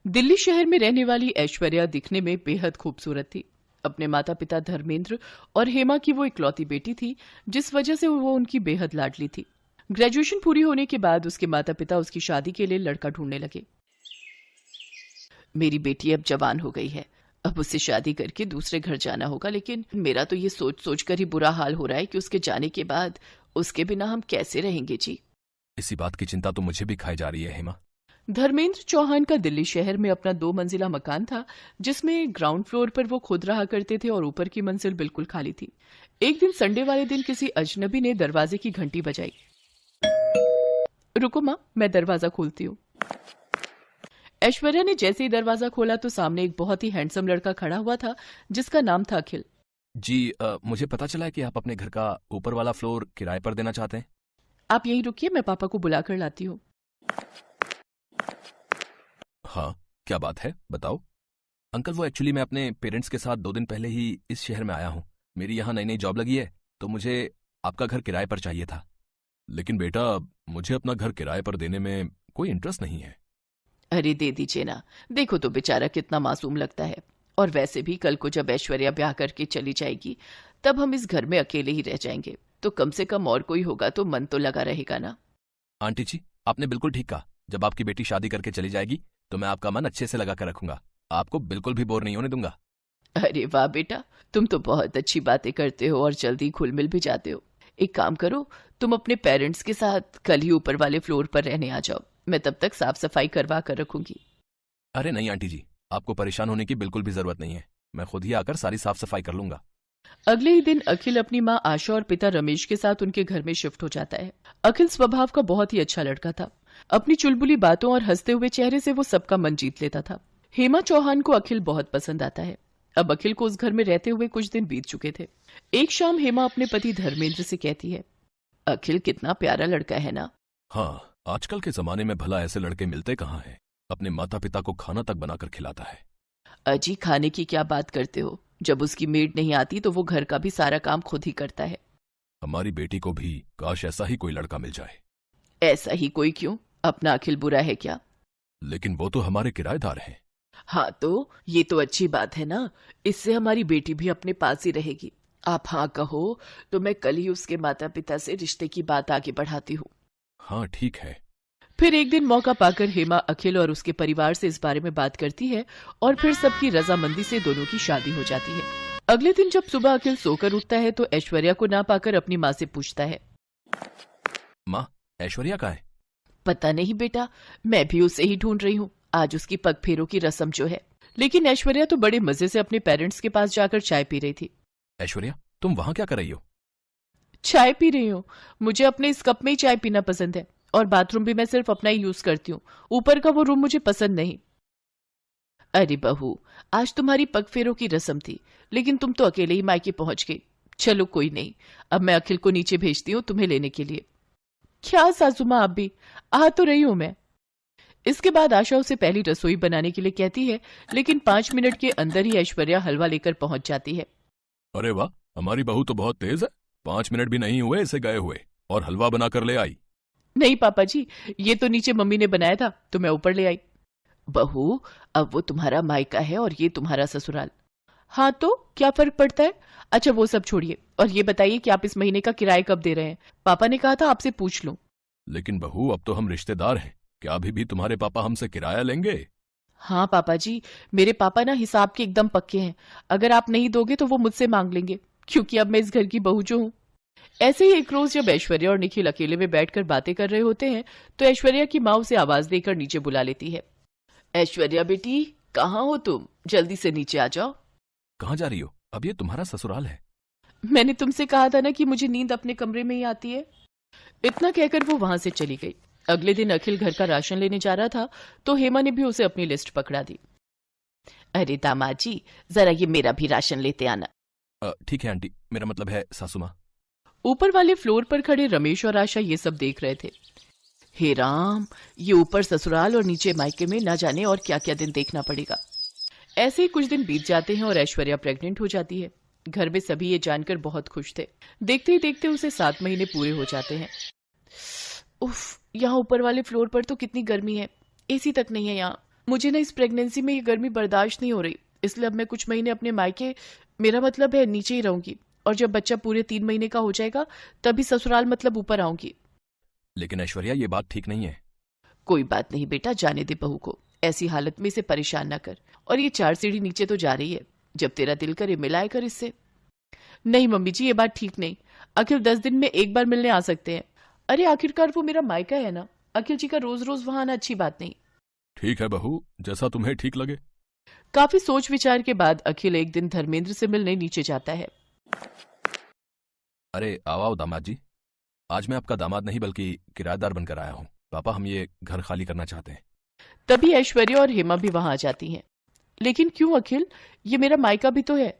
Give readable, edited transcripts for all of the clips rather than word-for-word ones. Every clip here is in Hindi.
दिल्ली शहर में रहने वाली ऐश्वर्या दिखने में बेहद खूबसूरत थी। अपने माता पिता धर्मेंद्र और हेमा की वो इकलौती बेटी थी, जिस वजह से वो उनकी बेहद लाडली थी। ग्रेजुएशन पूरी होने के बाद उसके माता पिता उसकी शादी के लिए लड़का ढूंढने लगे। मेरी बेटी अब जवान हो गई है, अब उससे शादी करके दूसरे घर जाना होगा, लेकिन मेरा तो ये सोच सोच कर ही बुरा हाल हो रहा है कि उसके जाने के बाद उसके बिना हम कैसे रहेंगे जी। इसी बात की चिंता तो मुझे भी खाई जा रही है हेमा। धर्मेंद्र चौहान का दिल्ली शहर में अपना 2 मंजिला मकान था, जिसमें ग्राउंड फ्लोर पर वो खुद रहा करते थे और ऊपर की मंजिल बिल्कुल खाली थी। एक दिन संडे वाले दिन किसी अजनबी ने दरवाजे की घंटी बजाई। रुको माँ, मैं दरवाजा खोलती हूँ। ऐश्वर्या ने जैसे ही दरवाजा खोला तो सामने एक बहुत ही हैंडसम लड़का खड़ा हुआ था, जिसका नाम था अखिल। जी मुझे पता चला है कि आप अपने घर का ऊपर वाला फ्लोर किराए पर देना चाहते हैं। आप यहीं रुकिए, मैं पापा को बुलाकर लाती हूँ। हाँ, क्या बात है, बताओ। अंकल, वो एक्चुअली मैं अपने पेरेंट्स के साथ 2 दिन पहले ही इस शहर में आया हूँ। मेरी यहाँ नई नई जॉब लगी है, तो मुझे आपका घर किराए पर चाहिए था। लेकिन बेटा, मुझे अपना घर किराए पर देने में कोई इंटरेस्ट नहीं है। अरे दे दीजिए ना, देखो तो बेचारा कितना मासूम लगता है। और वैसे भी कल को जब ऐश्वर्या ब्याह करके चली जाएगी, तब हम इस घर में अकेले ही रह जाएंगे, तो कम से कम और कोई होगा तो मन तो लगा रहेगा ना। आंटी जी, आपने बिल्कुल ठीक कहा। जब आपकी बेटी शादी करके चली जाएगी तो मैं आपका मन अच्छे से लगा कर रखूंगा। आपको बिल्कुल भी बोर नहीं होने दूंगा। अरे वाह बेटा, तुम तो बहुत अच्छी बातें करते हो और जल्दी घुल मिल भी जाते हो। एक काम करो, तुम अपने पेरेंट्स के साथ कल ही ऊपर वाले फ्लोर पर रहने आ जाओ, मैं तब तक साफ सफाई करवा कर रखूंगी। अरे नहीं आंटी जी, आपको परेशान होने की बिल्कुल भी जरूरत नहीं है। मैं खुद ही आकर सारी साफ सफाई कर लूंगा। अगले ही दिन अखिल अपनी माँ आशा और पिता रमेश के साथ उनके घर में शिफ्ट हो जाता है। अखिल स्वभाव का बहुत ही अच्छा लड़का था। अपनी चुलबुली बातों और हंसते हुए चेहरे से वो सबका मन जीत लेता था। हेमा चौहान को अखिल बहुत पसंद आता है। अब अखिल को उस घर में रहते हुए कुछ दिन बीत चुके थे। एक शाम हेमा अपने पति धर्मेंद्र से कहती है, अखिल कितना प्यारा लड़का है ना। हाँ, आजकल के जमाने में भला ऐसे लड़के मिलते कहाँ हैं। अपने माता पिता को खाना तक बनाकर खिलाता है। अजी, खाने की क्या बात करते हो, जब उसकी मेड नहीं आती तो वो घर का भी सारा काम खुद ही करता है। हमारी बेटी को भी काश ऐसा ही कोई लड़का मिल जाए। ऐसा ही कोई क्यों, अपना अखिल बुरा है क्या? लेकिन वो तो हमारे किराएदार हैं। हाँ तो ये तो अच्छी बात है ना, इससे हमारी बेटी भी अपने पास ही रहेगी। आप हाँ कहो तो मैं कल ही उसके माता पिता से रिश्ते की बात आगे बढ़ाती हूँ। हाँ ठीक है। फिर एक दिन मौका पाकर हेमा अखिल और उसके परिवार से इस बारे में बात करती है और फिर सबकी रजामंदी से दोनों की शादी हो जाती है। अगले दिन जब सुबह अखिल सोकर उठता है तो ऐश्वर्या को ना पाकर अपनी माँ से पूछता है, माँ, ऐश्वर्या कहाँ है? पता नहीं बेटा, मैं भी उसे ही ढूंढ रही हूँ। आज उसकी पग फेरों की रस्म जो है। लेकिन ऐश्वर्या तो बड़े मजे से अपने पेरेंट्स के पास जाकर चाय पी रही थी। ऐश्वर्या, तुम वहां क्या कर रही हो? चाय पी रही हूँ, मुझे अपने इस कप में ही चाय पीना पसंद है और बाथरूम भी मैं सिर्फ अपना ही यूज करती हूँ। ऊपर का वो रूम मुझे पसंद नहीं। अरे बहू, आज तुम्हारी पग फेरों की रस्म थी, लेकिन तुम तो अकेले ही मायके पहुंच गई। चलो कोई नहीं, अब मैं अखिल को नीचे भेजती हूँ तुम्हें लेने के लिए। क्या सासू माँ, आप भी आ तो रही हूं मैं। इसके बाद आशा उसे पहली रसोई बनाने के लिए कहती है, लेकिन 5 मिनट के अंदर ही ऐश्वर्या हलवा लेकर पहुंच जाती है। अरे वाह, हमारी बहू तो बहुत तेज है। 5 मिनट भी नहीं हुए इसे गए हुए और हलवा बनाकर ले आई। नहीं पापा जी, ये तो नीचे मम्मी ने बनाया था तो मैं ऊपर ले आई। बहू, अब वो तुम्हारा मायका है और ये तुम्हारा ससुराल। हाँ तो क्या फर्क पड़ता है। अच्छा वो सब छोड़िए और ये बताइए कि आप इस महीने का किराया कब दे रहे हैं। पापा ने कहा था आपसे पूछ लूं। लेकिन बहू, अब तो हम रिश्तेदार हैं, क्या अभी भी तुम्हारे पापा हमसे किराया लेंगे? हाँ पापा जी, मेरे पापा ना हिसाब के एकदम पक्के हैं। अगर आप नहीं दोगे तो वो मुझसे मांग लेंगे, क्योंकि अब मैं इस घर की बहू जो हूँ। ऐसे ही एक रोज जब ऐश्वर्या और निखिल अकेले में बैठकर बातें कर रहे होते हैं तो ऐश्वर्या की माँ उसे आवाज देकर नीचे बुला लेती है। ऐश्वर्या बेटी, कहाँ हो तुम, जल्दी से नीचे आ जाओ। कहाँ जा रही हो? अब ये तुम्हारा ससुराल है। मैंने तुमसे कहा था ना कि मुझे नींद अपने कमरे में ही आती है। इतना कहकर वो वहां से चली गई। अगले दिन अखिल घर का राशन लेने जा रहा था तो हेमा ने भी उसे अपनी लिस्ट पकड़ा दी। अरे दामाद जी, जरा ये मेरा भी राशन लेते आना। ठीक है आंटी, मेरा मतलब है सासू माँ। ऊपर वाले फ्लोर पर खड़े रमेश और आशा ये सब देख रहे थे। हे राम, ये ऊपर ससुराल और नीचे मायके में ना जाने और क्या क्या दिन देखना पड़ेगा। ऐसे ही कुछ दिन बीत जाते हैं और ऐश्वर्या प्रेग्नेंट हो जाती है। घर में सभी ये जानकर बहुत खुश थे। देखते ही देखते उसे 7 महीने पूरे हो जाते हैं। उफ, यहाँ ऊपर वाले फ्लोर पर तो कितनी गर्मी है, एसी तक नहीं है यहाँ। मुझे ना इस प्रेगनेंसी में ये गर्मी बर्दाश्त नहीं हो रही, इसलिए अब मैं कुछ महीने अपने मायके, मेरा मतलब है नीचे ही रहूंगी, और जब बच्चा पूरे 3 महीने का हो जाएगा तभी ससुराल मतलब ऊपर आऊंगी। लेकिन ऐश्वर्या, ये बात ठीक नहीं है। कोई बात नहीं बेटा, जाने दे बहू को, ऐसी हालत में इसे परेशान ना कर। और ये 4 सीढ़ी नीचे तो जा रही है, जब तेरा दिल करे मिलाए कर इससे। नहीं मम्मी जी, ये बात ठीक नहीं। अखिल 10 दिन में एक बार मिलने आ सकते हैं। अरे आखिरकार वो मेरा मायका है ना, अखिल जी का रोज रोज वहां आना अच्छी बात नहीं। ठीक है बहू, जैसा तुम्हें ठीक लगे। काफी सोच विचार के बाद अखिल एक दिन धर्मेंद्र से मिलने नीचे जाता है। अरे आओ आओ दामाद जी, आज मैं आपका दामाद नहीं बल्कि किराएदार बनकर आया हूँ। पापा, हम ये घर खाली करना चाहते हैं। तभी ऐश्वर्या और हेमा भी वहां आ जाती हैं। लेकिन क्यों अखिल, ये मेरा मायका भी तो है।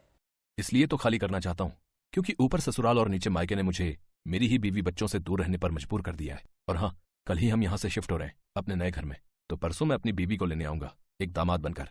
इसलिए तो खाली करना चाहता हूँ क्योंकि ऊपर ससुराल और नीचे मायके ने मुझे मेरी ही बीवी बच्चों से दूर रहने पर मजबूर कर दिया है। और हाँ, कल ही हम यहाँ से शिफ्ट हो रहे हैं अपने नए घर में, तो परसों मैं अपनी बीवी को लेने आऊंगा एक दामाद बनकर।